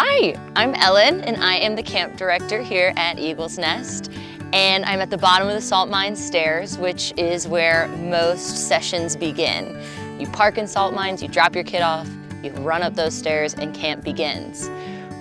Hi, I'm Ellen and I am the camp director here at Eagle's Nest. And I'm at the bottom of the salt mine stairs, which is where most sessions begin. You park in salt mines, you drop your kid off, you run up those stairs and camp begins.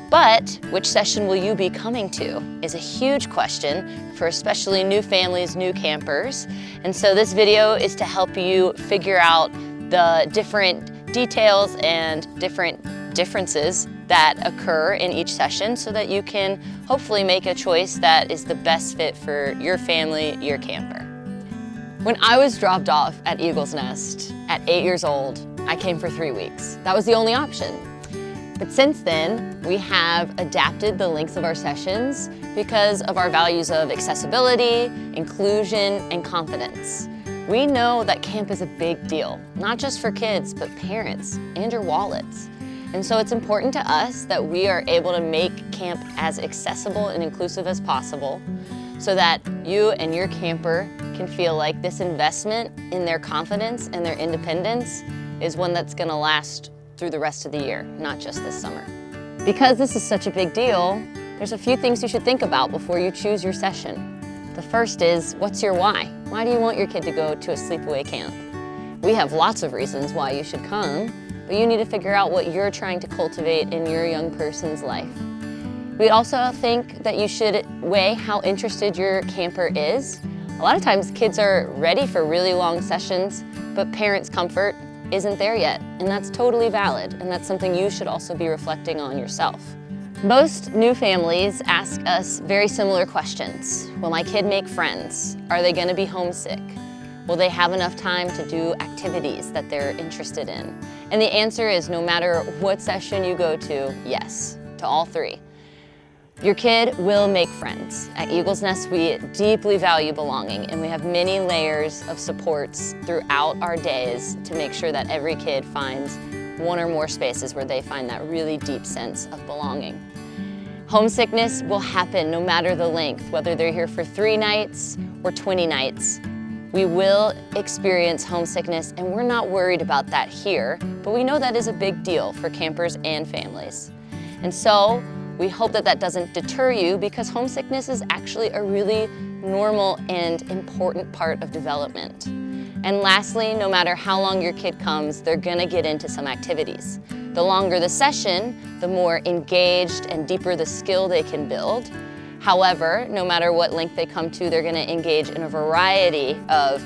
But which session will you be coming to is a huge question for especially new families, new campers. And so this video is to help you figure out the different details and differences that occur in each session so that you can hopefully make a choice that is the best fit for your family, your camper. When I was dropped off at Eagle's Nest at 8 years old, I came for 3 weeks. That was the only option. But since then, we have adapted the lengths of our sessions because of our values of accessibility, inclusion, and confidence. We know that camp is a big deal, not just for kids, but parents and your wallets. And so it's important to us that we are able to make camp as accessible and inclusive as possible so that you and your camper can feel like this investment in their confidence and their independence is one that's gonna last through the rest of the year, not just this summer. Because this is such a big deal, there's a few things you should think about before you choose your session. The first is, what's your why? Why do you want your kid to go to a sleepaway camp? We have lots of reasons why you should come, but you need to figure out what you're trying to cultivate in your young person's life. We also think that you should weigh how interested your camper is. A lot of times kids are ready for really long sessions, but parents' comfort isn't there yet, and that's totally valid, and that's something you should also be reflecting on yourself. Most new families ask us very similar questions. Will my kid make friends? Are they gonna be homesick? Will they have enough time to do activities that they're interested in? And the answer is no matter what session you go to, yes, to all three. Your kid will make friends. At Eagle's Nest, we deeply value belonging, and we have many layers of supports throughout our days to make sure that every kid finds one or more spaces where they find that really deep sense of belonging. Homesickness will happen no matter the length, whether they're here for 3 nights or 20 nights. We will experience homesickness, and we're not worried about that here, but we know that is a big deal for campers and families. And so we hope that that doesn't deter you, because homesickness is actually a really normal and important part of development. And lastly, no matter how long your kid comes, they're gonna get into some activities. The longer the session, the more engaged and deeper the skill they can build. However, no matter what length they come to, they're gonna engage in a variety of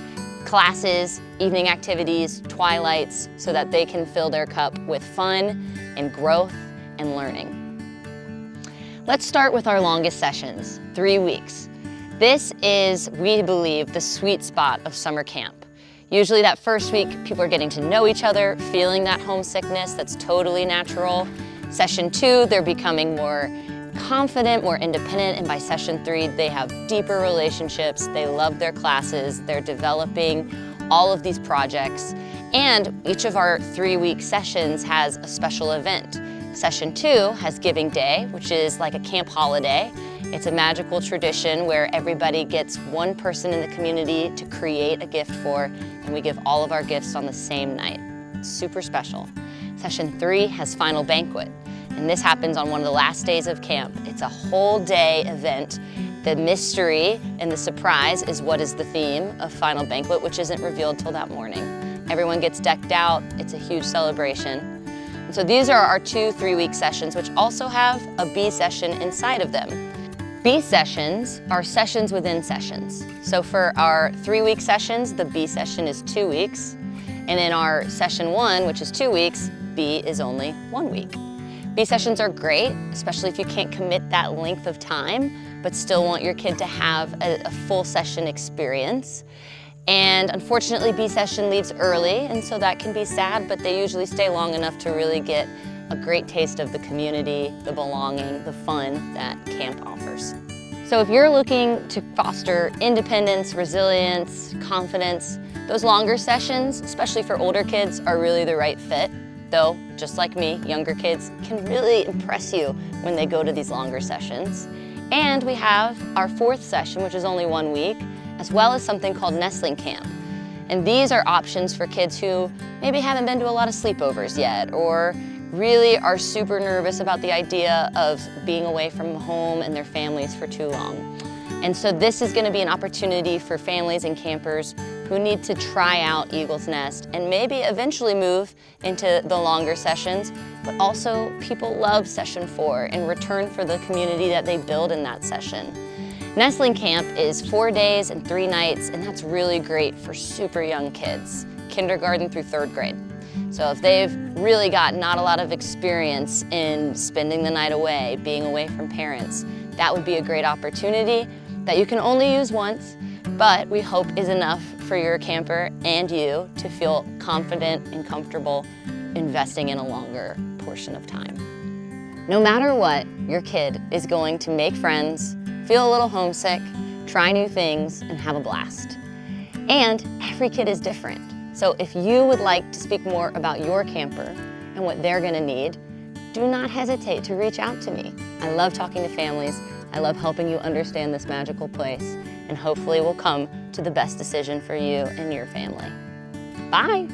classes, evening activities, twilights, so that they can fill their cup with fun and growth and learning. Let's start with our longest sessions, 3 weeks. This is, we believe, the sweet spot of summer camp. Usually that first week, people are getting to know each other, feeling that homesickness, that's totally natural. Session 2, they're becoming more confident, more independent, and by session 3, they have deeper relationships, they love their classes, they're developing all of these projects, and each of our 3-week sessions has a special event. Session 2 has Giving Day, which is like a camp holiday. It's a magical tradition where everybody gets one person in the community to create a gift for, and we give all of our gifts on the same night. It's super special. Session 3 has Final Banquet, and this happens on one of the last days of camp. It's a whole day event. The mystery and the surprise is what is the theme of Final Banquet, which isn't revealed till that morning. Everyone gets decked out. It's a huge celebration. And so these are our 2 3-week sessions, which also have a B session inside of them. B sessions are sessions within sessions. So for our 3-week sessions, the B session is 2 weeks. And in our session 1, which is 2 weeks, B is only 1 week. B sessions are great, especially if you can't commit that length of time, but still want your kid to have a full session experience. And unfortunately, B session leaves early, and so that can be sad, but they usually stay long enough to really get a great taste of the community, the belonging, the fun that camp offers. So if you're looking to foster independence, resilience, confidence, those longer sessions, especially for older kids, are really the right fit. Though, just like me, younger kids can really impress you when they go to these longer sessions. And we have our 4th session, which is only 1 week, as well as something called Nestling Camp. And these are options for kids who maybe haven't been to a lot of sleepovers yet, or really are super nervous about the idea of being away from home and their families for too long. And so this is going to be an opportunity for families and campers who need to try out Eagle's Nest and maybe eventually move into the longer sessions, but also people love session 4 in return for the community that they build in that session. Nestling Camp is 4 days and 3 nights, and that's really great for super young kids, kindergarten through 3rd grade. So if they've really got not a lot of experience in spending the night away, being away from parents, that would be a great opportunity that you can only use once, but we hope is enough for your camper and you to feel confident and comfortable investing in a longer portion of time. No matter what, your kid is going to make friends, feel a little homesick, try new things, and have a blast. And every kid is different. So if you would like to speak more about your camper and what they're gonna need, do not hesitate to reach out to me. I love talking to families. I love helping you understand this magical place, and hopefully we'll come to the best decision for you and your family. Bye.